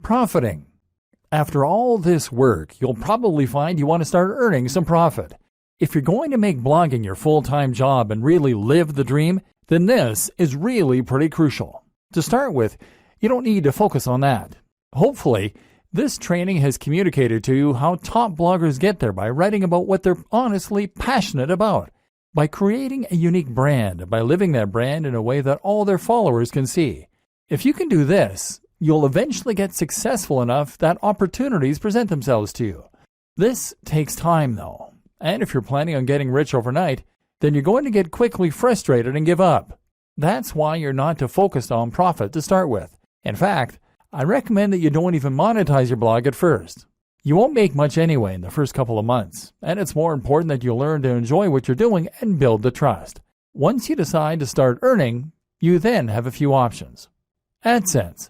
Profiting. After all this work, you'll probably find you want to start earning some profit. If you're going to make blogging your full-time job and really live the dream, then this is really pretty crucial. To start with, you don't need to focus on that. Hopefully, this training has communicated to you how top bloggers get there by writing about what they're honestly passionate about, by creating a unique brand, and by living that brand in a way that all their followers can see. If you can do this, you'll eventually get successful enough that opportunities present themselves to you. This takes time, though, and if you're planning on getting rich overnight, then you're going to get quickly frustrated and give up. That's why you're not too focused on profit to start with. In fact, I recommend that you don't even monetize your blog at first. You won't make much anyway in the first couple of months, and it's more important that you learn to enjoy what you're doing and build the trust. Once you decide to start earning, you then have a few options. AdSense.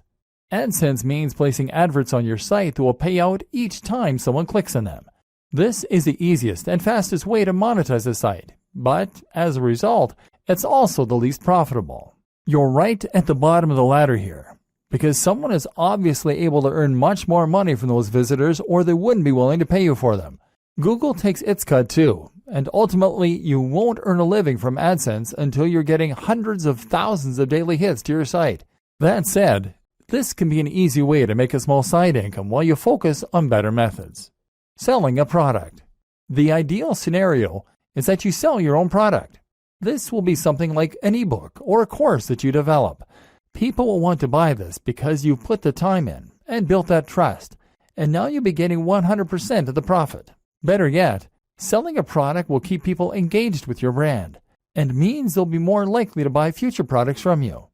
AdSense means placing adverts on your site that will pay out each time someone clicks on them. This is the easiest and fastest way to monetize a site, but as a result, it's also the least profitable. You're right at the bottom of the ladder here, because someone is obviously able to earn much more money from those visitors or they wouldn't be willing to pay you for them. Google takes its cut too, and ultimately you won't earn a living from AdSense until you're getting hundreds of thousands of daily hits to your site. That said, this can be an easy way to make a small side income while you focus on better methods. Selling a product. The ideal scenario is that you sell your own product. This will be something like an ebook or a course that you develop. People will want to buy this because you've put the time in and built that trust, and now you'll be getting 100% of the profit. Better yet, selling a product will keep people engaged with your brand and means they'll be more likely to buy future products from you.